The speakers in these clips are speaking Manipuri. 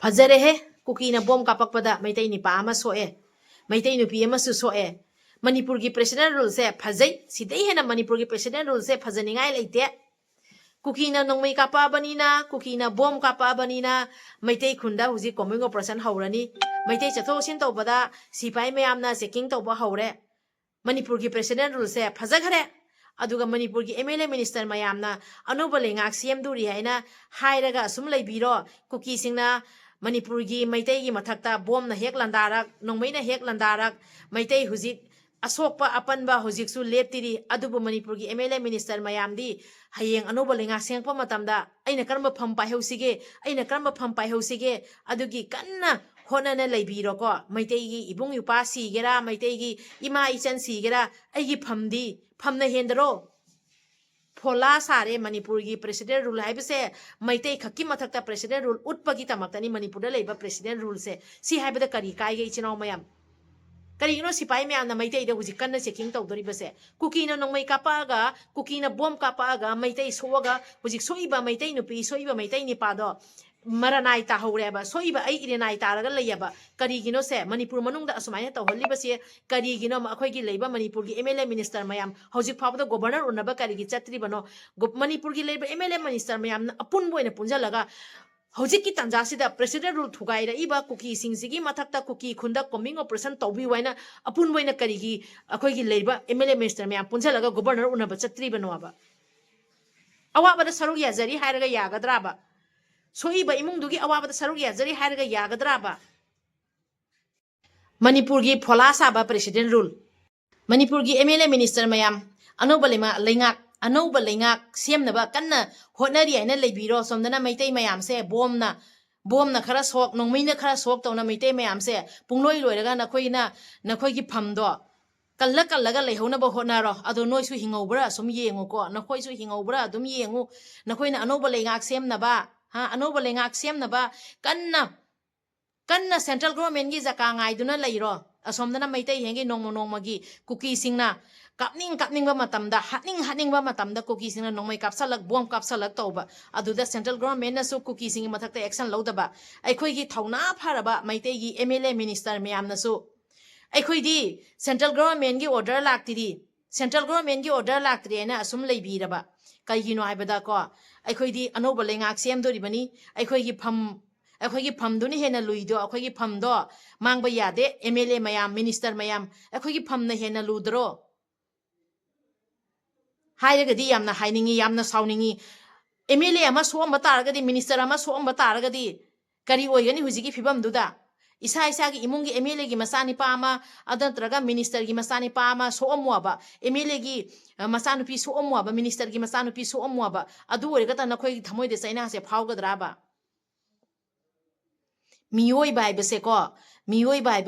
Fajare he Kuki na bom kapakpada Meetei ni pa ama soe Meetei nupi ama su soe Manipur gi president rule se phajai sidai hena Manipur gi president rule se phajaningai leite Kuki na nongmei kapa banina Kuki na bom kapa banina Meetei khunda huji coming operation haurani Meetei chatho sin tawbada sipai mayamna checking tawba haure Manipur gi president rule se phajagare aduga Manipur gi MLA minister mayamna anuba lengak CM duri haina hairaga asum leibiro Kuki singna Manipur gi Meetei gi mathakta bom na hek landarak nongmei na hek landarak Meetei huji asokpa apanba hujik su leptiri adubu Manipur gi MLA minister mayamdi hayeng anuba lenga sengpa matamda aina karamba pham paihosige aina karamba pham paihosige adugi kanna honana leibiro ko Meetei gi ibung yupa sigera Meetei gi ima ichan sigera aigi phamdi phamna hendro Phola sare Manipur gi president rule haibase Meetei khakki mathakta president rule utpagi tamaktani Manipur da leiba president rule se si haibada kari kai ge ichinaw mayam karigino sipai mayamna Meetei da huji kanna checking tawdoriba se Kuki na nongmei kapaga Kuki na bom kapaga Meetei soga huji soiba Meetei nupi soiba Meetei nipa do maranai ta haureba soiba ai eranai taraga leyaba karigino se Manipur manungda asumai tawhaliba se karigino akhoi gi leiba Manipur gi MLA minister mayam hojik phawda governor unaba karigi chatribano Manipur gi leiba MLA minister mayam apun boina punjalaga hojik ki tanjasida president rule thugai ra iba Kuki singsigi mathakta Kuki khunda coming operation tawbi waina apun boina karigi akhoi gi leiba MLA minister mayam punjalaga governor unaba chatribano aba awabada saruk yazari hairaga yagadraba soiba imungdugi awabada saruk yazari hairaga yagadraba Manipur gi phola saba president rule Manipur gi MLA minister mayam anobalema lengak anouba lengak semnaba kanna hotnari aina leibiro somdana Meetei mayam se bomna khara sok nongmeina khara sok tawna Meetei mayam se pungloi loiraga nakhoi gi phamdo kallaga leihona ba honaro ado noi su hingobra sum yengu ko nakhoi su hingobra dum yengu nakhoina anoba lengak semnaba anoba lengak semnaba kanna central government gi jaka ngai duna leiro asomdana Meetei hengi nongma gi Kuki singna kapning ba matamda hatning ba matamda Kuki singna nongmai kapsalak bom kapsalak tawba aduda central government na su Kuki singi mathakta action lodaba aikhoi gi thauna pharaba Meetei gi MLA minister mayam na su aikhoi di central government gi order laktri na asum leibiraba kaigino haibada ko aikhoi di anoba lengak semdori bani aikhoi gi phamduni hena luido aikhoi gi phamdo mangba yade MLA mayam minister mayam aikhoi gi phamna hena ludro hairagadi yamna hainingi yamna sauningi MLA ama soamba taragadi minister ama soamba taragadi kari oigani hujigi phibam duda isa gi imungi MLA gi masani pa ama adantraga minister gi masani pa ama soamwaba MLA gi masanupi soamwaba minister gi masanupi soamwaba adu oirgata nakhoi thamoide saina se phawgadraba mioi bai base ko mioi bai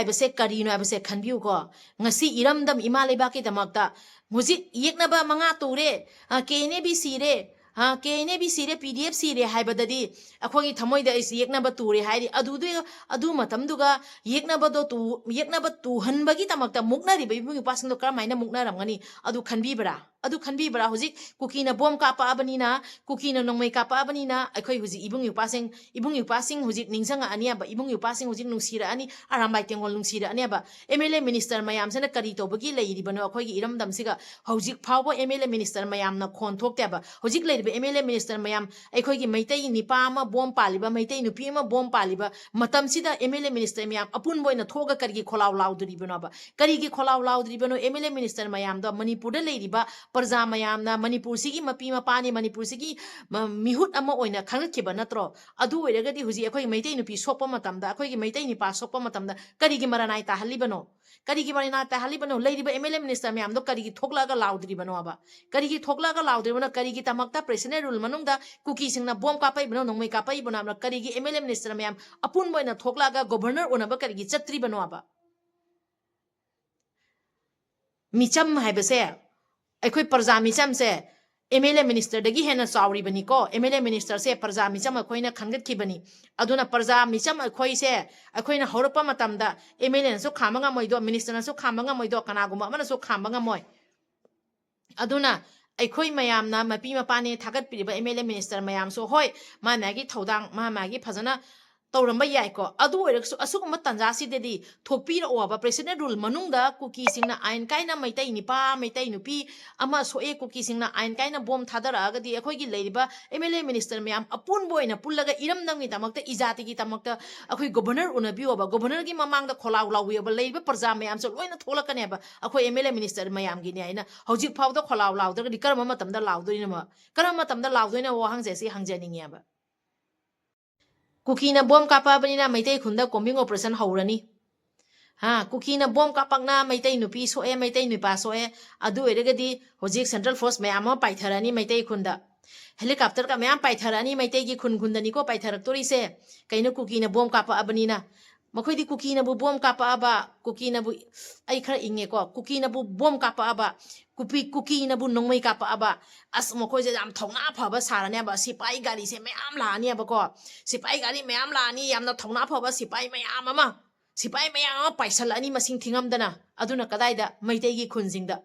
base karino abase khanbiu ko ngasi iramdam imaleba ki damakta muji yeknaba manga ture kene bi sire PDF sire haibadadi akhoi thamoida is yeknaba ture hairi adu matamduga yeknaba tu hanbagi tamakta muknari bai bungi pasando karmaina mukna ramgani adu khanbibra hujik Kuki na bom kapa abanina Kuki na nongmei kapa abanina akhoi hujik ibung yupasing hujik ningsanga aniaba ibung yupasing hujik nungsira ani arambai tengol nungsira aniaba MLA minister mayam sena kari tobagi leiribano akhoi gi iram damsiga hujik phawbo MLA minister mayam na khon thokteba hujik leiriba MLA minister mayam aikhoi gi Meetei nipa ama bom paliba Meetei nupi ama bom paliba matamsida MLA minister mayam apun boina thoga karigi kholaw laudribano ba karigi kholaw laudribano MLA minister mayam da Manipur da leiriba parja mayamna Manipur sigi mapi mapani Manipur sigi mihut ama oina khangkiba natro adu oiragadi huji akhoi Meetei nupi sokpa matamda akhoi gi Meetei nipa sokpa matamda karigi maranai ta halibano leiriba MLA minister mayam do karigi thoklaga laudribano aba karigi thoklaga laudribano karigi tamakta president rule manungda Kuki singna bom kapai bano nongmei kapai bano amna karigi MLA minister mayam apun boina thoklaga governor onaba karigi chatribano aba micham haibase aikhoi parja micham se MLA minister dagi hena chauri bani ko MLA minister se parja micham akhoi na khangat ki bani aduna parja micham akhoi se akhoi na horapa matamda MLA na so khamanga moido minister na so khamanga moido kanaguma amana so khamanga moi aduna aikhoi mayamna mapi mapane thagat piriba MLA minister mayam so hoi ma magi thodang ma magi phajana tawramba yai ko adu oiraksu asuguma tanja sidedi thokpira oba president rule manungda kuki singna ain kaina maitai nipa maitai nupi ama soe kuki singna ain kaina bom thadara agadi akhoi gi leiriba MLA minister mayam apun boina pullaga iram namni tamakta ijati gi tamakta akhoi governor unabi oba governor gi mamangda kholaw lawi oba leiriba parja mayam so loina tholakane ba akhoi MLA minister mayam gi ne aina hojik phawda kholaw lawda gi karama matamda lawdoina ma karama matamda lawdoina wahang jesi hangjaningi ba Kuki na bom kapa banina Meetei khunda combing operation haurani ha kuki na bom kapakna Meetei nupi soe Meetei nupa soe adu eragadi hojik central force mayam ma paitharani Meetei khunda helicopter ka mayam paitharani Meetei gi khun khundani ko paitharaktori se kaina kuki na bom kapa abanina makhoi di kuki na bu bom kapa aba kuki na bu ai khara inge ko kuki na bu bom kapa aba kuki na bu nongmai kapa aba as makhoi je jam thongna phaba sarane aba sipai gari se mayam lani aba ko sipai gari mayam lani yamna thongna phaba sipai mayam ama sipai mayam paisal ani masing thingam dana aduna kadaida Meitei gi khunjingda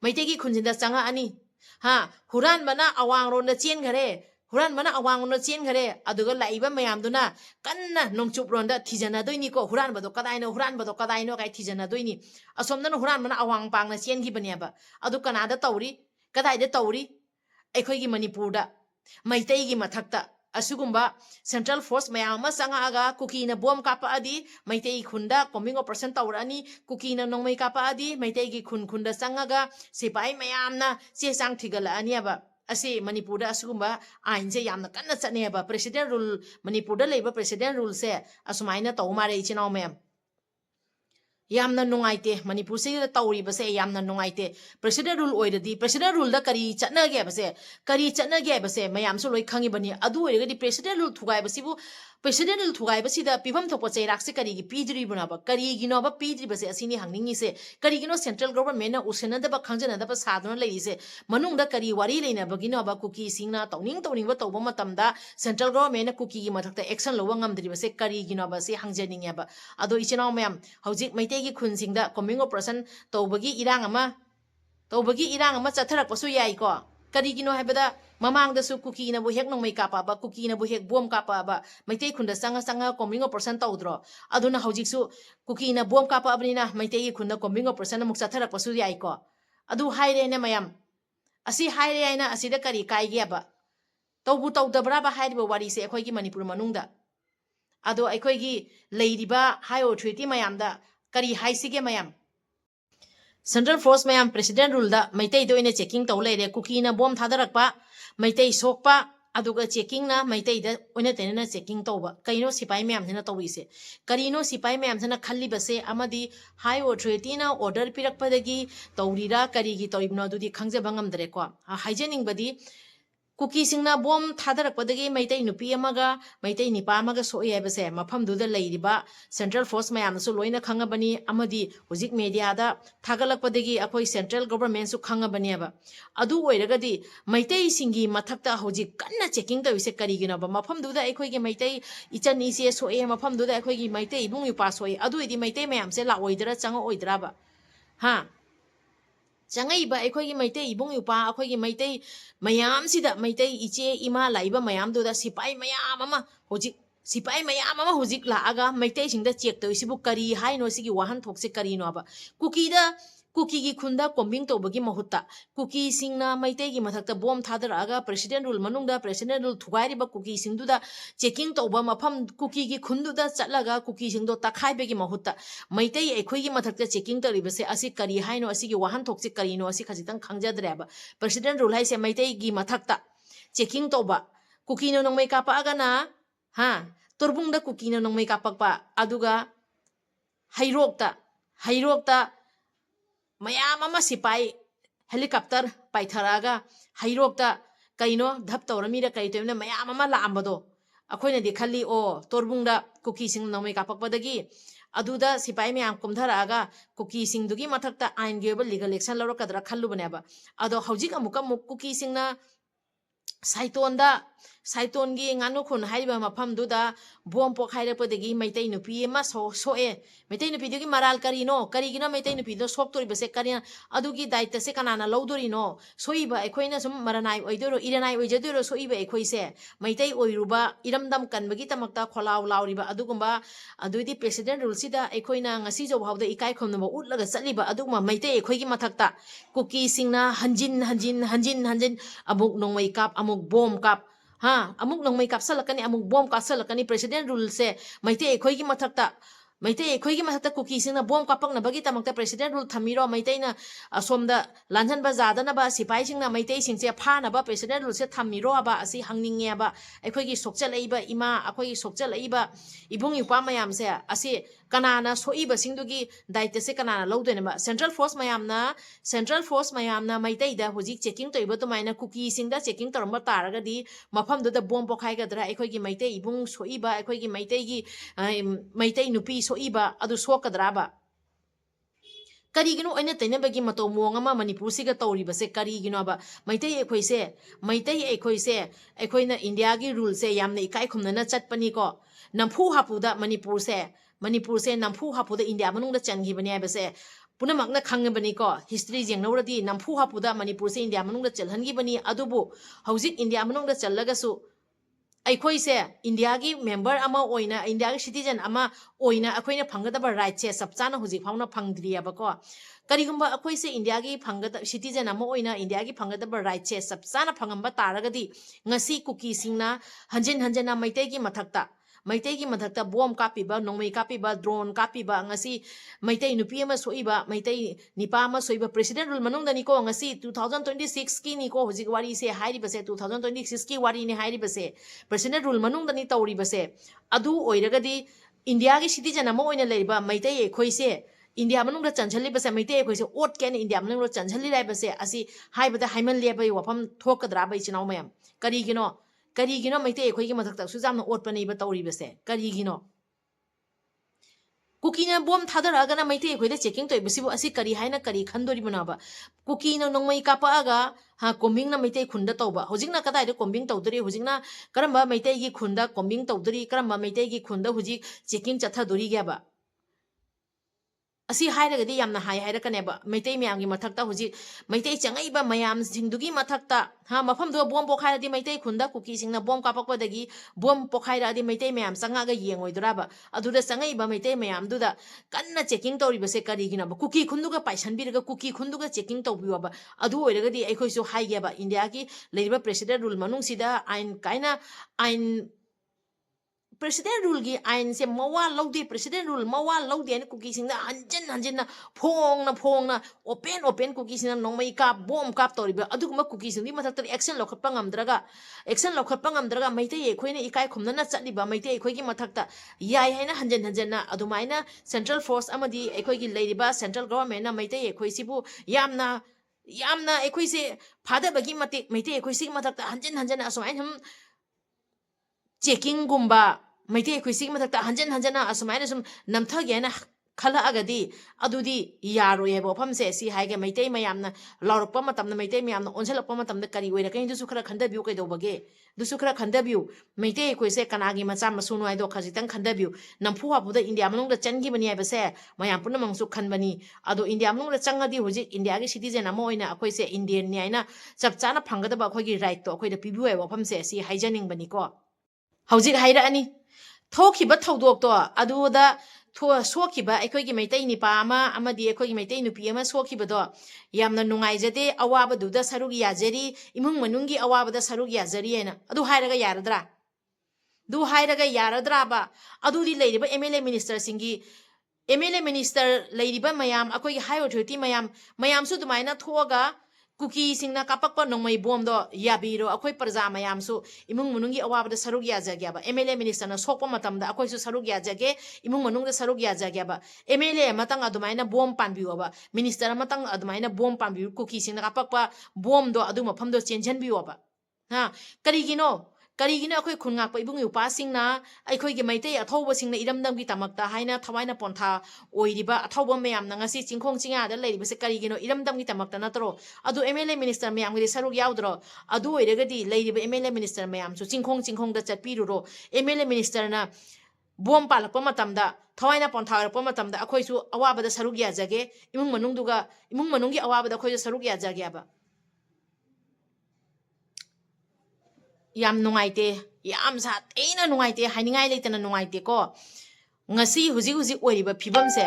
Meitei gi khunjingda changa ani ha huran bana awang ron na chen gare huran mana awang no chen gare aduga laiba mayam duna kanna nongchup ronda thijana doini ko huran bado kadai no kai thijana doini asom na huran mana awang pang na chen gi bania ba adu kanada tawri kadai da tawri aikhoi gi manipur da Meitei gi mathakta asugumba central force mayam ma sanga aga kuki na bom kapa adi Meitei khunda combing operation tawrani kuki na nongmai kapa adi Meitei gi khunda sangaga sipai mayam na che sang thigala ani aba Asi Manipurda asugumba ain se yamna kanna chane ba president rule Manipurda leiba president rule se asumaina tawmare ichinaw mem yamna nungaite Manipur se tawri ba se yamna nungaite president rule oidadi president rule da kari chatna ge ba se mayam so loi khangi bani adu oiragadi president rule thugai ba sibu president rule thugai ba sida pibam thopo cheirak se kari gi pidiriba na ba karigino ba pidiriba se asini hangningi se karigino central government na usena da ba khangjana da ba sadona lei se manungda kari wari leina bagino ba kuki singna tawning ba tawba matamda central government na kuki gi mathakta action lowa ngamdriba se karigino ba se hangjaningi ba ado ichinaw mayam hojik Meitei gi khun singda combing operation tawbagi irang ama chatharak pasu yai ko karigino habada mamang da su kuki na bu hek nong mai kapa ba kuki na bu hek bom kapa ba Meitei khunda sanga combing operation tawdro aduna hojik su kuki na bom kapa abnina Meitei gi khunda combing operation muk chatharak pasu yai ko adu haire ne mayam asi haire aina asida kari kai ge ba tawbu tawdabra ba hairiba wari se akhoi gi Manipur manungda ado akhoi gi leiriba high authority mayam da kari haisige mayam Central Force mayam president rule da Meitei do ine checking taw leire kuki na bom thadarakpa Meitei sokpa aduga checking na Meitei da oina tenena checking tawba kaino sipai mayam thina tawise karino sipai mayam thina khalli base amadi high authority na order pirakpadagi tawrira kari gi tawibno adudi khangjaba ngamdre ko haijening badi kuki singna bom thadarakpadagi Meitei nupi amaga Meitei nipa amaga soe base mafam duda leiriba central force mayam su loina khangabani amadi hojik media da thagalakpadagi akhoi central government su khangabani aba adu oiragadi Meitei singi mathakta hojik kanna checking tawise karigino ba mafam duda akhoi gi Meitei ichani se soe mafam duda akhoi gi Meitei ibung yupa soe adu idi Meitei mayam se la oidra changa oidra ba ha Changai ba akhoi gi Meitei ibung yupa akhoi gi Meitei mayam sida Meitei iche ima laiba mayam do da sipai mayam ama hojik la aga Meitei singda check to isibu kari haino sigi wahan thokse kari no ba kuki gi khunda combing to bagi mahutta kuki singna Meitei gi mathakta bom thadar aga president rule manungda president rule thugai ba kuki singdu da checking to ba mafam kuki gi khundu da chatlaga kuki singdo takhai bagi mahutta Meitei aikhoi gi mathakta checking to ribase asi kari haino asigi wahan thokse kari no asi khajitang khangjadre ba president rule haise Meitei gi mathakta checking to ba kuki no nongmai kapa aga na ha torbung da kuki no nongmai kapak pa aduga hairokta mayam ama sipai helicopter paitharaga hairokta kaino dhap tawrami ra kai toimna mayam ama laambado akhoina di khalli o torbungda kuki sing nomai kapakpadagi aduda sipai mayam kumtharaga kuki sing dugi mathakta ain ge ba legal action lawra kadra khallu baneba ado hojik amuka kuki singna saitonda Saitongi nganu khun haiba mafam duda bom pokhaira padagi Meetei nupi ma soe Meetei nupi dugi maral karigino Meetei nupi do sok tori base karina adugi daita se kanana lawdori no soiba aikhoina sum maranai oidoro eranai oijadoro soiba aikhoi se Meetei oiruba iramdam kanbagi tamakta kholaw lawriba adugumba adudi president rule sida aikhoina ngasi jo hawda ikai khomnaba utlaga chaliba aduguma Meetei aikhoigi mathakta Kuki singna hanjin amuk nongmai kap amuk bom kap ha amuk nongmai kap salakani amuk bom kap salakani president rule se Meetei aikhoigi mathakta Meetei aikhoigi mathakta Kuki singna bom kapakna bagi tamakta president rule thamiro Meetei na asomda lanjan ba zadana ba sipai singna Meetei singse phana ba president rule se thamiro aba asi hangninge ba aikhoigi sokchalaiba ima akhoigi sokchalaiba ibung yupa mayam se asi kanana soiba singdugi daita se kanana lawdene ba central force mayamna Meetei da hojik checking toiba tumaina Kuki singda checking toramba taraga di mafam do da bom pokhai gadra aikhoigi Meetei ibung soiba aikhoigi Meetei gi Meetei nupi soiba adu sokadraba karigino aina tainabagi mato mongama manipur siga tawriba se karigino ba Meetei aikhoi se aikhoina India gi rule se yamna ikai khumna chatpani ko nampu hapuda manipur se nampu hapuda India manungda changibani abase punamakna khangabani ko history jengnawradi nampu hapuda manipur se India manungda chalhangibani adubu hojik India manungda challagasu aikhoi se India gi member ama oina India gi citizen ama oina akhoina phanggadaba right se sapchana hojik phawna phangdriya ko karigumba akoi se India gi phangada citizen ama oina India gi phanggadaba right se sapchana phangamba taragadi ngasi Kuki singna hanjena Meetei gi mathakta bom kapiba nongmei kapiba drone kapiba ngasi Meetei nupi ama soiba Meetei nipa ama soiba president rule manungda niko ngasi 2026 ki niko hojik wari se hairi base 2026 ki wari ni hairi base president rule manungda ni tawri base adu oiragadi India gi citizen ama oina leiba Meetei aikhoi se India manungda chanchali base Meetei aikhoi se ot ken India manungda chanchali rai base asi haibada haiman leba wafam thokadra bai chinau mayam karigino Meetei aikhoigi mathakta su jamna otpaneiba tawribase karigino Kukina bom thadaraga Meetei aikhoida checking toibasibu asi kari haina kari khandoribana Kukina nongmai kapaaga ha kombing na Meetei khunda tawba hojikna kadaida kombing tawdori hojikna karamba Meetei gi khunda kombing tawdori karamba Meetei gi khunda hojik checking chathadori gyaba asi hairagadi yamna hairakaneba Meetei miyamgi mathakta hojik Meetei changaiba mayam singdugi mathakta ha mafam do bom pokhairadi Meetei khunda Kuki singna bom kapakpadagi bom pokhairadi Meetei mayam changaga yengoidoraba aduda changaiba Meetei mayam duda kanna checking tawribase karigina Kuki khunduga paisanbiraga Kuki khunduga checking tawbiwaba adu oiragadi aikhoisu haigeba India gi leiba president rule manungsida ain president rule gi ain se mawa lawdi president rule mawa lawdi ani Kuki singna hanjin phongna open Kuki singna nongmai ka bom kap toriba aduguma Kuki singdi mathakta action laukhat pangamdraga Meetei aikhoina ikai khumna chaliba Meetei aikhoigi mathakta yai haina hanjin adumaina central force amadi aikhoigi leiriba central government na Meetei aikhoisibu yamna aikhoise phadabagi matik Meetei aikhoisi mathakta hanjin asmain checking gumba Meetei aikhoisi mathakta hanjana asmaina sum namthagi ana khala agadi adudi yaro yebo phamse si haige Meetei mayamna lawrokpa matamna Meetei mayamna onselakpa matamda kari oirakai dusu khara khandabiu kaidobage dusu khara khandabiu Meetei aikhoise kanagi macha masunu aido khajitang khandabiu nampu hapuda India manungda changibani aibase mayam punamangsu khanbani ado India manungda changadi hojik India gi citizen ama oina akhoise Indian ni aina chapchana phanggadaba akhoigi right to akhoida pibiu aibo phamse si haijaningbani ko hojik hairaani thokiba thodok to aduda sokiba aikhoigi Meetei nipa ama amadi aikhoigi Meetei nupi ama sokibado yamna nungaijade awabaduda sarug yajari imung manungi awabada sarug yajari ena adu hairaga yaradra ba adudi leiriba MLA minister singi MLA minister leiriba mayam akhoigi high authority mayam su dumaina thoga Kuki singna kapakpa nongmai bom do yabiro akhoi parja mayam su imung manungi awabada sarug yajagyaba MLA minister na sokpa matamda akhoi su sarug yajage imung manungda sarug yajagyaba MLA matang adumaina bom panbiyoba minister matang adumaina bom panbiyu Kuki singna kapakpa bom do adu mafam do chenjan biyoba ha karigino karigino akhoi khun ngak pa ibung yupa singna aikhoi gi meitei athauba singna iramdam gi tamakta haina thawaina pontha oiriba athauba mayam na ngasi chingkhong chinga da leiriba se karigino iramdam gi tamakta natro adu MLA minister mayam gi saruk yaudro adu oiragadi leiriba MLA minister mayam su chingkhong da chatpiruro MLA minister na bom palakpa matamda thawaina pontha rakpa matamda akhoi su awaba da saruk yajage imung manunggi awaba da akhoi saruk yajage aba yam nungaite yam sa teina nungaite hainingai leitana nungaite ko ngasi huji oiriba phibam se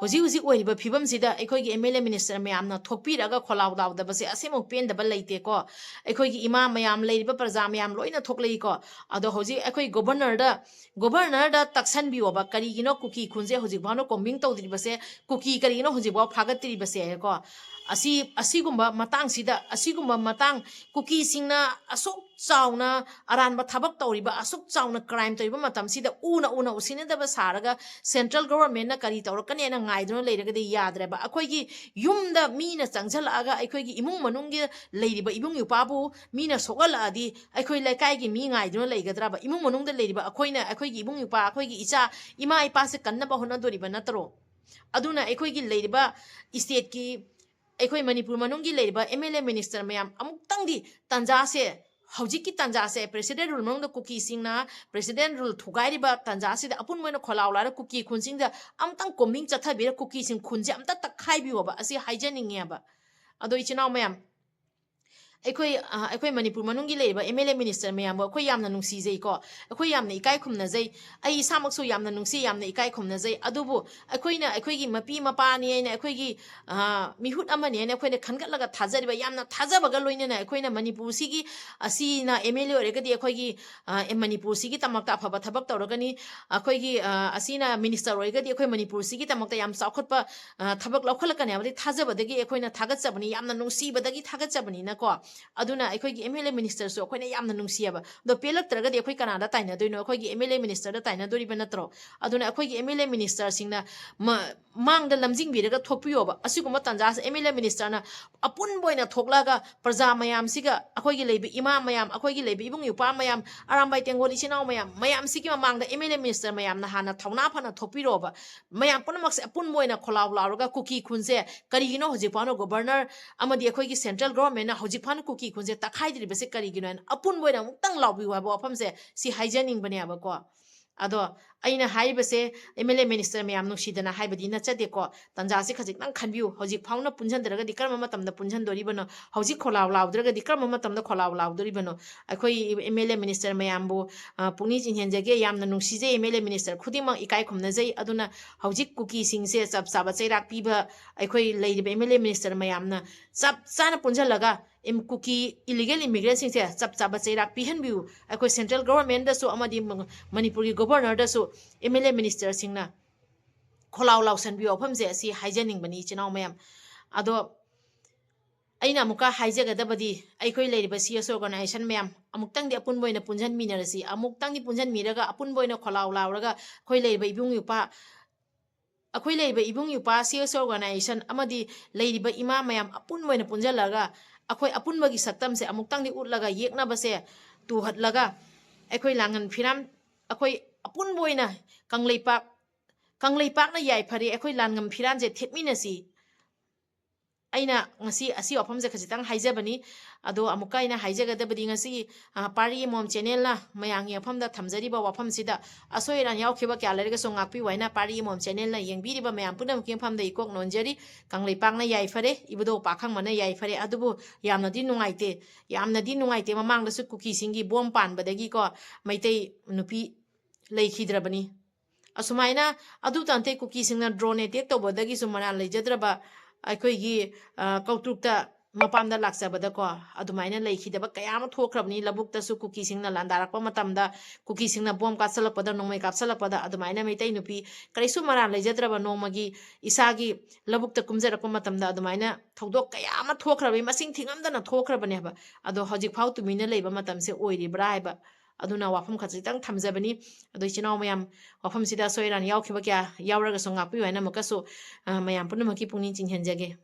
huji oiriba phibam sida aikhoi gi MLA minister mayam na thokpiraga kholaw daw da base asemo pen da leite ko aikhoi gi ima mayam leiriba praja mayam loina thoklei ko ado hoji aikhoi governor da taksan bioba karigino kuki khunje hoji bhano kombing tawdiri base kuki karigino hoji baw phagatri base ko asigumba matang kuki singna asok chauna aranba thabak tawriba asok chauna crime tawriba matam sida una usine da basaraga central government na kari tawrakane na ngaiduna leiragadi yadraba akhoi yumda mina changjalaga aikhoi gi imung manunggi leiriba ibung yupabu mina sogaladi aikhoi laikai gi mi ngaiduna leigadraba imung manungda leiriba akhoi gi ibung yupa akhoi gi icha ima ipa se kannaba hona doriba natro aduna aikhoi gi leiriba state ki aikhoi manipur manunggi leiriba MLA minister mayam amuk tangdi tanja se hojiki tanja se president rule mangda kuki singna president rule thugai riba tanja se apun moina kholaula ra kuki khun singda amtang koming chathabira kuki sing khunje amta takhai biwa asi haijaning ya ba ado ichinaw mayam aikhoi manipur manunggi leiriba MLA minister mayam akhoi yamna nungsi jai ko akhoi yamna ikai khumna jai ai samaksu yamna nungsi yamna ikai khumna jai adubu aikhoi gi mapi mapa ni aina aikhoi gi mihut amani aina akhoi ne khangatlaga thajariba yamna thajabaga loinena aikhoi na manipur sigi asina MLA oregadi aikhoi gi manipur sigi tamakta afaba thabak tawragani aikhoi gi asina minister oregadi aikhoi manipur sigi tamakta yam chawkhatpa thabak laukhalakani abadi thajabadagi aikhoi na thagachhabani yamna nungsibadagi thagachhabani na ko aduna aikhoi gi MLA minister so akhoi na yamna nungsiaba do pelak tragadi akhoi kanada taina doino akhoi gi MLA minister da taina doriba natro aduna akhoi gi MLA minister singna mangda lamjing biraga thokpiyoba asiguma tanja MLA minister na apun boina thoklaga praja mayam siga akhoi gi leibi ima mayam akhoi gi leibi ibung yupa mayam arambai tengoli chinaw mayam sigi mangda MLA minister mayam na hana thawna phana thokpiroba mayam punamak se apun boina kholaw lawraga kuki khunse karigino hojipano governor amadi akhoi gi central government na hojipano kuki khunse takhaidiriba se karigino apun boina muktang lawbi wa bafam se si haijaning bane aba ko ado aina haibase MLA minister mayam nusidana haibadi na chade ko tanja se khajik nang khanbiu hojik fauna punjan daraga dikarma matamda punjan dori bano hojik kholaw lawdraga dikarma matamda kholaw lawdori bano akhoi MLA minister mayam bu puni jinhenjage yamna nungsije MLA minister khudimang ikai khumna jai aduna hojik kuki singse chap chaba chairak piba akhoi leiriba MLA minister mayamna chap chana punjalaga kuki illegal immigrants singse chap chaba chairak pihanbiu akhoi central government da so amadi manipur gi governor da so MLA minister singna kholaw lawsan biyo phamje si haijaning bani chinaw mayam ado aina muka haijagadabadi aikhoi leiriba CS organization mayam amuktang di apun boina punjan minarasi amuktang di punjan miraga apun boina kholaw lawraga khoi leiriba ibung yupa akhoi leiriba ibung yupa CS organization amadi leiriba ima mayam apun boina punjalaga akhoi apun bagi saktam se amuktang di utlaga yekna base tu hatlaga aikhoi langan phiram akhoi apun boina kangleipak na yai phari aikhoi langam phiran je thetminasi aina ngasi asi wafamje khajitang haijabani ado amuka ina haijagadabadi ngasi pari mom channel na mayangi afamda thamjariba wafamsida asoiran yaukhiba kya lerega so ngakpi waina pari mom channel na yengbiriba mayam punam kemfamda ikok nonjari kangleipak na yai phare ibudo pakhang mana yai phare adubu yamnadi nungaite mamangda su kuki singi bom panbadagi ko meitei nupi leikhidravani asumaiना adu tante kuki singna drone attack tobadagi sumana leijadraba aikhoi gi kautrukta mapamda laksabada ko adumaina leikhidaba kayama thokrabni labukta su kuki singna landarakpa matamda kuki singna bom katsalakpada nongmai kapsalakpada adumaina meitei nupi kaisu mara leijadraba nongmagi isagi labukta kumjarakpa matamda adumaina thodok kayama thokrabi masing thingamdana thokrabane ba ado hojik phau tumina leiba matamse oiribra haiba aduna wafam khajitang thamjabani ado chinaw mayam wafam sida soiran yaukhiba kya yauraga so ngakpi waina makaso mayam punamaki pungni chinghenjage